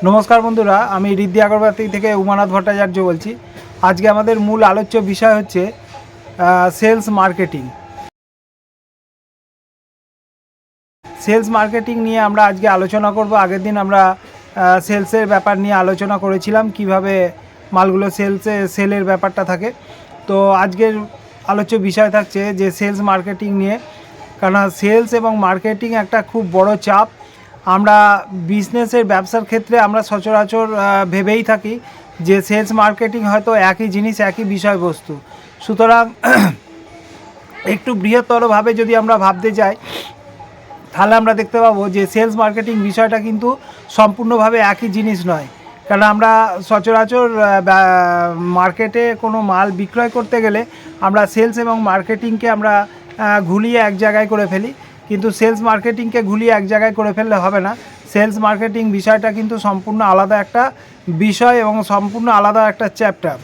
नमस्कार बंधुरा आमी रिद्धि अगरबाती थेके उमानाथ भट्टाचार्य बोलছি। आज के आमादेर मूल आलोच्य विषय होच्छे सेल्स मार्केटिंग। सेल्स मार्केटिंग निये आमरा आज के आलोचना करब। आगेर दिन आमरा सेल्सের ব্যাপার নিয়ে আলোচনা করেছিলাম কিভাবে মালগুলো সেলের ব্যাপারটা থাকে। তো আজকের আলোচ্য বিষয় থাকছে যে সেলস মার্কেটিং নিয়ে, কারণ সেলস এবং মার্কেটিং একটা খুব বড় চাপ। আমরা বিজনেসের ব্যবসার ক্ষেত্রে আমরা সচরাচর ভেবেই থাকি যে সেলস মার্কেটিং হয়তো একই জিনিস, একই বিষয়বস্তু। সুতরাং একটু বৃহত্তরভাবে যদি আমরা ভাবতে যাই তাহলে আমরা দেখতে পাবো যে সেলস মার্কেটিং বিষয়টা কিন্তু সম্পূর্ণভাবে একই জিনিস নয়। কারণ আমরা সচরাচর মার্কেটে কোনো মাল বিক্রয় করতে গেলে আমরা সেলস এবং মার্কেটিংকে আমরা ঘুলিয়ে এক জায়গায় করে ফেলি, কিন্তু সেলস মার্কেটিংকে ঘুলিয়ে এক জায়গায় করে ফেললে হবে না। সেলস মার্কেটিং বিষয়টা কিন্তু সম্পূর্ণ আলাদা একটা বিষয় এবং সম্পূর্ণ আলাদা একটা চ্যাপ্টার।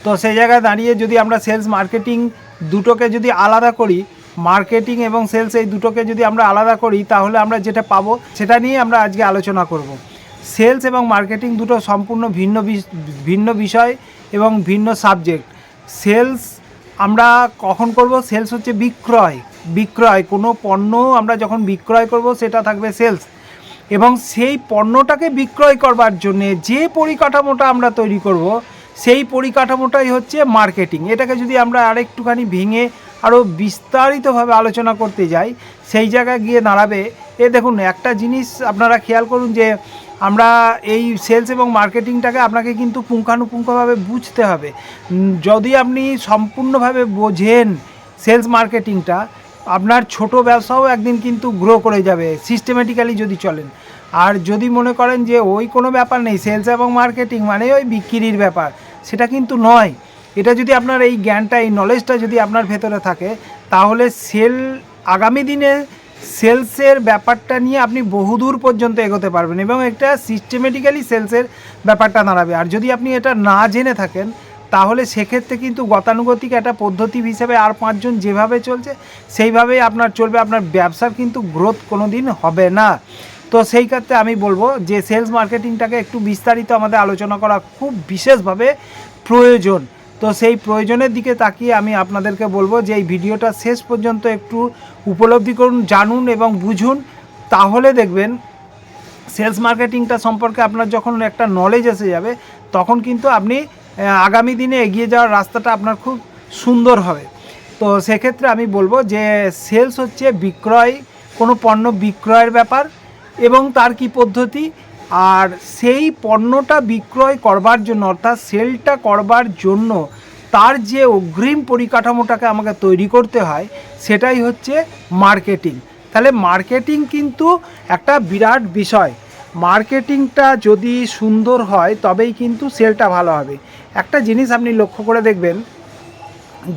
তো সেই জায়গায় দাঁড়িয়ে যদি আমরা সেলস মার্কেটিং দুটোকে যদি আলাদা করি, মার্কেটিং এবং সেলস এই দুটোকে যদি আমরা আলাদা করি তাহলে আমরা যেটা পাবো সেটা নিয়ে আমরা আজকে আলোচনা করব। সেলস এবং মার্কেটিং দুটো সম্পূর্ণ ভিন্ন বিষয় এবং ভিন্ন সাবজেক্ট। সেলস আমরা কখন করব? সেলস হচ্ছে বিক্রয় কোনো পণ্য আমরা যখন বিক্রয় করব সেটা থাকবে সেলস, এবং সেই পণ্যটাকে বিক্রয় করবার জন্যে যে পরিকাঠামোটা আমরা তৈরি করব সেই পরিকাঠামোটাই হচ্ছে মার্কেটিং। এটাকে যদি আমরা আরেকটুখানি ভেঙে আরও বিস্তারিতভাবে আলোচনা করতে যাই সেই জায়গায় গিয়ে দাঁড়াবে দেখুন একটা জিনিস আপনারা খেয়াল করুন যে আমরা এই সেলস এবং মার্কেটিংটাকে আপনাকে কিন্তু পুঙ্খানুপুঙ্খভাবে বুঝতে হবে। যদি আপনি সম্পূর্ণভাবে বোঝেন সেলস মার্কেটিংটা, আপনার ছোট ব্যবসাও একদিন কিন্তু গ্রো করে যাবে সিস্টেমেটিক্যালি যদি চলেন। আর যদি মনে করেন যে ওই কোনো ব্যাপার নেই, সেলস এবং মার্কেটিং মানে ওই বিক্রির ব্যাপার, সেটা কিন্তু নয়। এটা যদি আপনার এই জ্ঞানটা, এই নলেজটা যদি আপনার ভেতরে থাকে তাহলে আগামী দিনে সেলসের ব্যাপারটা নিয়ে আপনি বহুদূর পর্যন্ত এগোতে পারবেন এবং একটা সিস্টেমেটিক্যালি সেলসের ব্যাপারটা দাঁড়াবে। আর যদি আপনি এটা না জেনে থাকেন তাহলে সেক্ষেত্রে কিন্তু গতানুগতিক একটা পদ্ধতি হিসেবে আর পাঁচজন যেভাবে চলছে সেইভাবেই আপনার চলবে, আপনার ব্যবসার কিন্তু গ্রোথ কোনো দিন হবে না। তো সেই ক্ষেত্রে আমি বলবো যে সেলস মার্কেটিংটাকে একটু বিস্তারিত আমাদের আলোচনা করা খুব বিশেষভাবে প্রয়োজন। তো সেই প্রয়োজনের দিকে তাকিয়ে আমি আপনাদেরকে বলবো যে এই ভিডিওটা শেষ পর্যন্ত একটু উপলব্ধি করুন, জানুন এবং বুঝুন। তাহলে দেখবেন সেলস মার্কেটিংটা সম্পর্কে আপনার যখন একটা নলেজ এসে যাবে তখন কিন্তু আপনি আগামী দিনে এগিয়ে যাওয়ার রাস্তাটা আপনার খুব সুন্দর হবে। তো সেক্ষেত্রে আমি বলবো যে সেলস হচ্ছে বিক্রয়, কোনো পণ্য বিক্রয়ের ব্যাপার এবং তার কি পদ্ধতি, আর সেই পণ্যটা বিক্রয় করবার জন্য অর্থাৎ সেলটা করবার জন্য তার যে অগ্রিম পরিকাঠামোটাকে আমাকে তৈরি করতে হয় সেটাই হচ্ছে মার্কেটিং। তাহলে মার্কেটিং কিন্তু একটা বিরাট বিষয়। মার্কেটিংটা যদি সুন্দর হয় তবেই কিন্তু সেলটা ভালো হবে। একটা জিনিস আপনি লক্ষ্য করে দেখবেন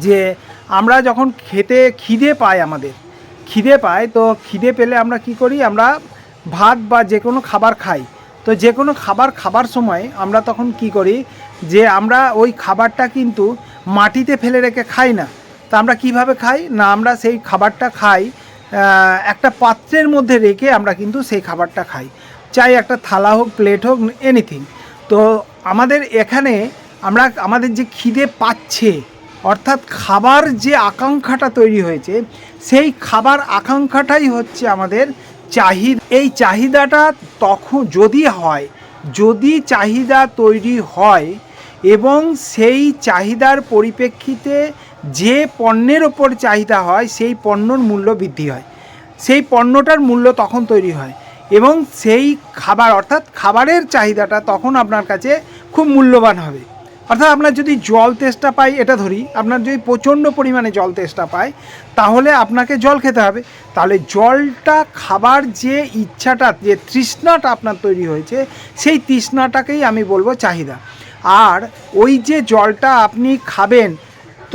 যে আমরা যখন খিদে পায়, আমাদের খিদে পায়, তো খিদে পেলে আমরা কি করি? আমরা ভাত বা যে কোনো খাবার খাই। তো যে কোনো খাবার খাবার সময় আমরা তখন কি করি যে আমরা ওই খাবারটা কিন্তু মাটিতে ফেলে রেখে খাই না। তা আমরা কিভাবে খাই না, আমরা সেই খাবারটা খাই একটা পাত্রের মধ্যে রেখে আমরা কিন্তু সেই খাবারটা খাই, চাই একটা থালা হোক, প্লেট হোক, এনিথিং। তো আমাদের এখানে আমাদের যে খিদে পাচ্ছে অর্থাৎ খাবার যে আকাঙ্ক্ষাটা তৈরি হয়েছে সেই খাবার আকাঙ্ক্ষাটাই হচ্ছে আমাদের চাহিদা। এই চাহিদাটা তখন যদি চাহিদা তৈরি হয় এবং সেই চাহিদার পরিপ্রেক্ষিতে যে পণ্যের ওপর চাহিদা হয় সেই পণ্যর মূল্য বৃদ্ধি হয়, সেই পণ্যটার মূল্য তখন তৈরি হয় এবং সেই খাবার অর্থাৎ খাবারের চাহিদাটা তখন আপনার কাছে খুব মূল্যবান হবে। অর্থাৎ আপনার যদি জল তেষ্টা পায়, এটা ধরি আপনার যদি প্রচণ্ড পরিমাণে জল তেষ্টা পায় তাহলে আপনাকে জল খেতে হবে। তাহলে জলটা খাবার যে ইচ্ছাটা, যে তৃষ্ণাটা আপনার তৈরি হয়েছে সেই তৃষ্ণাটাকেই আমি বলবো চাহিদা। আর ওই যে জলটা আপনি খাবেন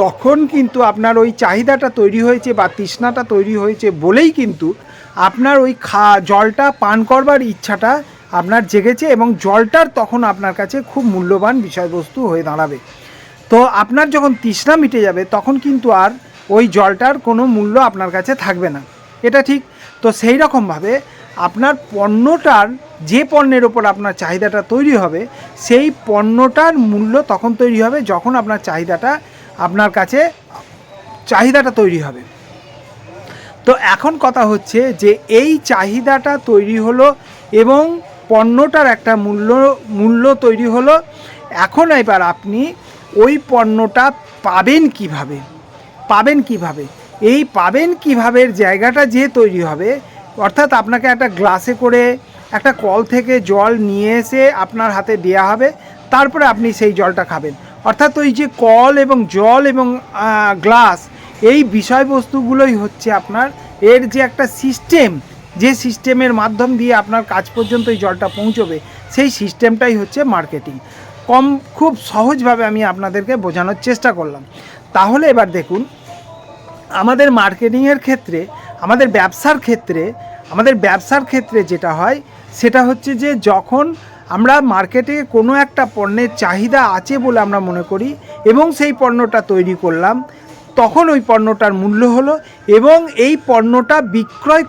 তখন কিন্তু আপনার ওই চাহিদাটা তৈরি হয়েছে বা তৃষ্ণাটা তৈরি হয়েছে বলেই কিন্তু আপনার ওই জলটা পান করবার ইচ্ছাটা আপনার জেগেছে এবং জলটার তখন আপনার কাছে খুব মূল্যবান বিষয়বস্তু হয়ে দাঁড়াবে। তো আপনার যখন তৃষ্ণা মিটে যাবে তখন কিন্তু আর ওই জলটার কোনো মূল্য আপনার কাছে থাকবে না, এটা ঠিক। তো সেই রকমভাবে আপনার পণ্যটার, যে পণ্যের ওপর আপনার চাহিদাটা তৈরি হবে, সেই পণ্যটার মূল্য তখন তৈরি হবে যখন আপনার আপনার কাছে চাহিদাটা তৈরি হবে। তো এখন কথা হচ্ছে যে এই চাহিদাটা তৈরি হলো এবং পণ্যটার একটা মূল্য তৈরি হলো। এখন এবার আপনি ওই পণ্যটা পাবেন কিভাবে এই পাবেন কিভাবে জায়গাটা যে তৈরি হবে, অর্থাৎ আপনাকে একটা গ্লাসে করে একটা কল থেকে জল নিয়ে এসে আপনার হাতে দেওয়া হবে, তারপরে আপনি সেই জলটা খাবেন। অর্থাৎ ওই যে কল এবং জল এবং গ্লাস, এই বিষয়বস্তুগুলোই হচ্ছে আপনার এর যে একটা সিস্টেম, যে সিস্টেমের মাধ্যম দিয়ে আপনার কাজ পর্যন্ত এই জলটা পৌঁছবে, সেই সিস্টেমটাই হচ্ছে মার্কেটিং। খুব সহজভাবে আমি আপনাদেরকে বোঝানোর চেষ্টা করলাম। তাহলে এবার দেখুন, আমাদের মার্কেটিংয়ের ক্ষেত্রে, আমাদের ব্যবসার ক্ষেত্রে যেটা হয় সেটা হচ্ছে যে যখন আমরা মার্কেটে কোনো একটা পণ্যের চাহিদা আছে বলে আমরা মনে করি এবং সেই পণ্যটা তৈরি করলাম, তখন ওই পণ্যটার মূল্য হলো। এবং এই পণ্যটা বিক্রয়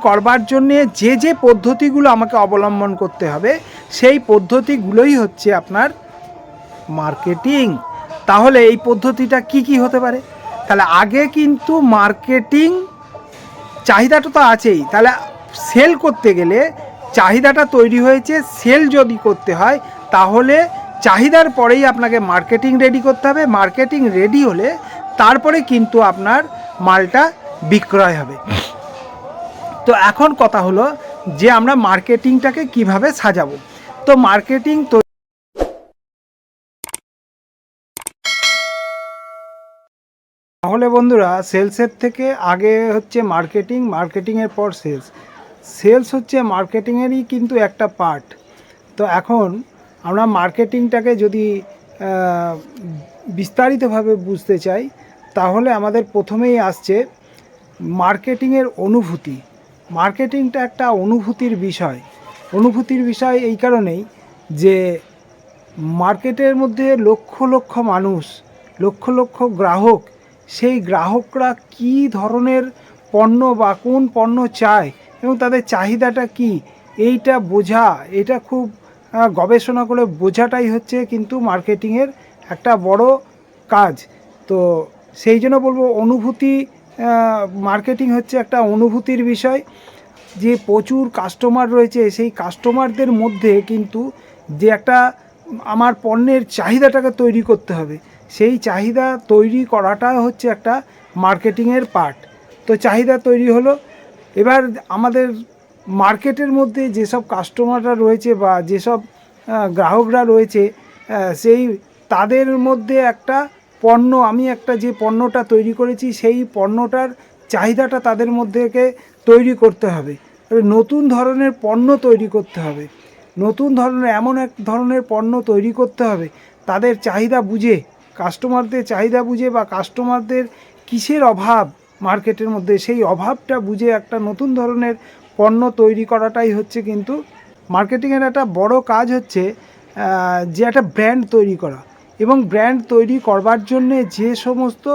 করবার জন্যে যে পদ্ধতিগুলো আমাকে অবলম্বন করতে হবে, সেই পদ্ধতিগুলোই হচ্ছে আপনার মার্কেটিং। তাহলে এই পদ্ধতিটা কি হতে পারে? তাহলে আগে কিন্তু মার্কেটিং, চাহিদাটা তো আছেই, তাহলে সেল করতে গেলে চাহিদাটা তৈরি হয়েছে, সেল যদি করতে হয় তাহলে চাহিদার পরেই আপনাকে মার্কেটিং রেডি করতে হবে। মার্কেটিং রেডি হলে তারপরে কিন্তু আপনার মালটা বিক্রয় হবে। তো এখন কথা হলো যে আমরা মার্কেটিংটাকে কিভাবে সাজাবো। তো মার্কেটিং তাহলে বন্ধুরা, সেলসের থেকে আগে হচ্ছে মার্কেটিংয়ের পর সেলস হচ্ছে মার্কেটিংয়েরই কিন্তু একটা পার্ট। তো এখন আমরা মার্কেটিংটাকে যদি বিস্তারিতভাবে বুঝতে চাই, তাহলে আমাদের প্রথমেই আসছে মার্কেটিংয়ের অনুভূতি। মার্কেটিংটা একটা অনুভূতির বিষয় এই কারণেই যে মার্কেটের মধ্যে লক্ষ লক্ষ মানুষ, লক্ষ লক্ষ গ্রাহক, সেই গ্রাহকরা কী ধরনের পণ্য বা কোন পণ্য চায় এবং তাদের চাহিদাটা কি, এইটা বোঝা, এটা খুব গবেষণা করে বোঝাটাই হচ্ছে কিন্তু মার্কেটিংয়ের একটা বড় কাজ। তো সেই জন্য বলবো অনুভূতি, মার্কেটিং হচ্ছে একটা অনুভূতির বিষয়। যে প্রচুর কাস্টমার রয়েছে, সেই কাস্টমারদের মধ্যে কিন্তু যে একটা আমার পণ্যের চাহিদাটাকে তৈরি করতে হবে, সেই চাহিদা তৈরি করাটা হচ্ছে একটা মার্কেটিংয়ের পার্ট। তো চাহিদা তৈরি হলো, এবার আমাদের মার্কেটের মধ্যে যেসব কাস্টমাররা রয়েছে বা যেসব গ্রাহকরা রয়েছে, সেই তাদের মধ্যে একটা পণ্য, আমি একটা যে পণ্যটা তৈরি করেছি সেই পণ্যটার চাহিদাটা তাদের মধ্যেকে তৈরি করতে হবে। নতুন ধরনের পণ্য তৈরি করতে হবে, এমন এক ধরনের পণ্য তৈরি করতে হবে তাদের চাহিদা বুঝে, কাস্টমারদের চাহিদা বুঝে বা কাস্টমারদের কিসের অভাব মার্কেটের মধ্যে, সেই অভাবটা বুঝে একটা নতুন ধরনের পণ্য তৈরি করাটাই হচ্ছে কিন্তু মার্কেটিংয়ের একটা বড় কাজ। হচ্ছে যে একটা ব্র্যান্ড তৈরি করা, এবং ব্র্যান্ড তৈরি করবার জন্যে যে সমস্ত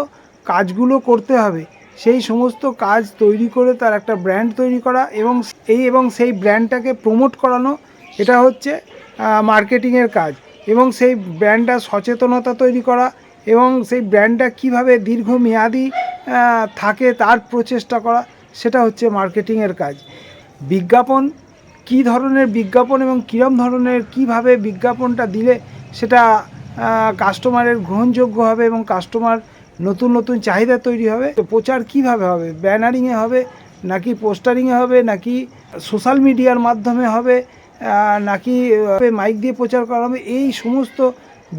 কাজগুলো করতে হবে, সেই সমস্ত কাজ তৈরি করে তার একটা ব্র্যান্ড তৈরি করা এবং সেই ব্র্যান্ডটাকে প্রমোট করানো, এটা হচ্ছে মার্কেটিংয়ের কাজ। এবং সেই ব্র্যান্ডটা সচেতনতা তৈরি করা এবং সেই ব্র্যান্ডটা কীভাবে দীর্ঘমেয়াদী থাকে তার প্রচেষ্টা করা, সেটা হচ্ছে মার্কেটিংয়ের কাজ। বিজ্ঞাপন, কী ধরনের বিজ্ঞাপন এবং কীরকম ধরনের কীভাবে বিজ্ঞাপনটা দিলে সেটা কাস্টমারের গ্রহণযোগ্য হবে এবং কাস্টমার নতুন নতুন চাহিদা তৈরি হবে। তো প্রচার কীভাবে হবে, ব্যানারিংয়ে হবে নাকি পোস্টারিংয়ে হবে নাকি সোশ্যাল মিডিয়ার মাধ্যমে হবে নাকি মাইক দিয়ে প্রচার করা হবে, এই সমস্ত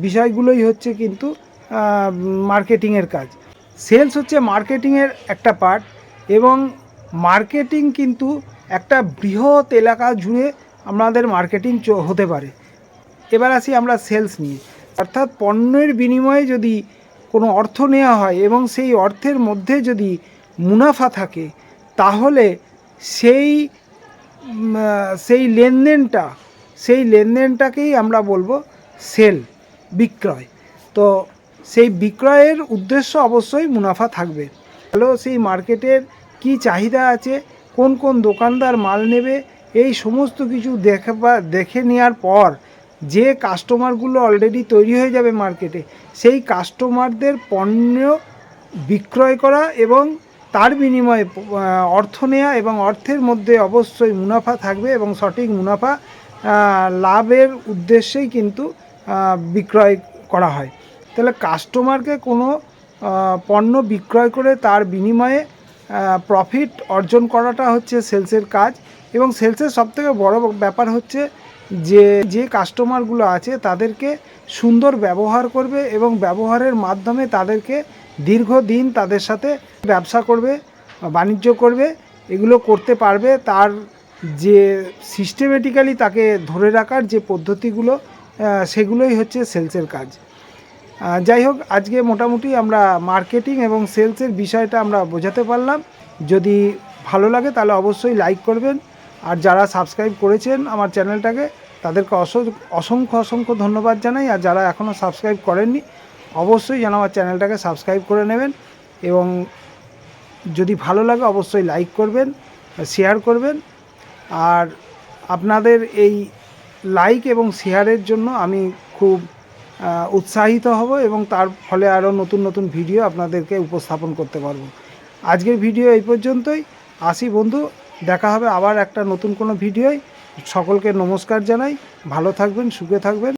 বিষয়গুলোই হচ্ছে কিন্তু মার্কেটিংয়ের কাজ। সেলস হচ্ছে মার্কেটিংয়ের একটা পার্ট এবং মার্কেটিং কিন্তু একটা বৃহৎ এলাকা জুড়ে আমাদের মার্কেটিং হতে পারে। এবার আসি আমরা সেলস নিয়ে, অর্থাৎ পণ্যের বিনিময়ে যদি কোনো অর্থ নেওয়া হয় এবং সেই অর্থের মধ্যে যদি মুনাফা থাকে, তাহলে সেই লেনদেনটাকেই আমরা বলবো বিক্রয়। তো সেই বিক্রয়ের উদ্দেশ্য অবশ্যই মুনাফা থাকবে। হ্যালো, সেই মার্কেটের কি চাহিদা আছে, কোন কোন দোকানদার মাল নেবে, এই সমস্ত কিছু দেখে নেওয়ার পর যে কাস্টমারগুলো অলরেডি তৈরি হয়ে যাবে মার্কেটে, সেই কাস্টমারদের পণ্য বিক্রয় করা এবং তার বিনিময়ে অর্থ নেওয়া, এবং অর্থের মধ্যে অবশ্যই মুনাফা থাকবে এবং সঠিক মুনাফা লাভের উদ্দেশ্যেই কিন্তু বিক্রয় করা হয়। তাহলে কাস্টমারকে কোনো পণ্য বিক্রয় করে তার বিনিময়ে প্রফিট অর্জন করাটা হচ্ছে সেলসের কাজ। এবং সেলসের সবথেকে বড় ব্যাপার হচ্ছে যে কাস্টমারগুলো আছে তাদেরকে সুন্দর ব্যবহার করবে এবং ব্যবহারের মাধ্যমে তাদেরকে দীর্ঘদিন তাদের সাথে ব্যবসা করবে, বাণিজ্য করবে, এগুলো করতে পারবে। তার যে সিস্টেমেটিক্যালি তাকে ধরে রাখার যে পদ্ধতিগুলো, সেগুলোই হচ্ছে সেলসের কাজ। যাই হোক, আজকে মোটামুটি আমরা মার্কেটিং এবং সেলসের বিষয়টা আমরা বোঝাতে পারলাম। যদি ভালো লাগে তাহলে অবশ্যই লাইক করবেন, আর যারা সাবস্ক্রাইব করেছেন আমার চ্যানেলটাকে তাদেরকে অসংখ্য ধন্যবাদ জানাই। আর যারা এখনও সাবস্ক্রাইব করেননি অবশ্যই যেন আমার চ্যানেলটাকে সাবস্ক্রাইব করে নেবেন, এবং যদি ভালো লাগে অবশ্যই লাইক করবেন, শেয়ার করবেন। আর আপনাদের এই লাইক এবং শেয়ারের জন্য আমি খুব উৎসাহিত হব, এবং তার ফলে আরও নতুন নতুন ভিডিও আপনাদেরকে উপস্থাপন করতে পারবো। আজকের ভিডিও এই পর্যন্তই। আসি বন্ধু, দেখা হবে আবার একটা নতুন কোনো ভিডিওয়। সকলকে নমস্কার জানাই, ভালো থাকবেন, সুখে থাকবেন।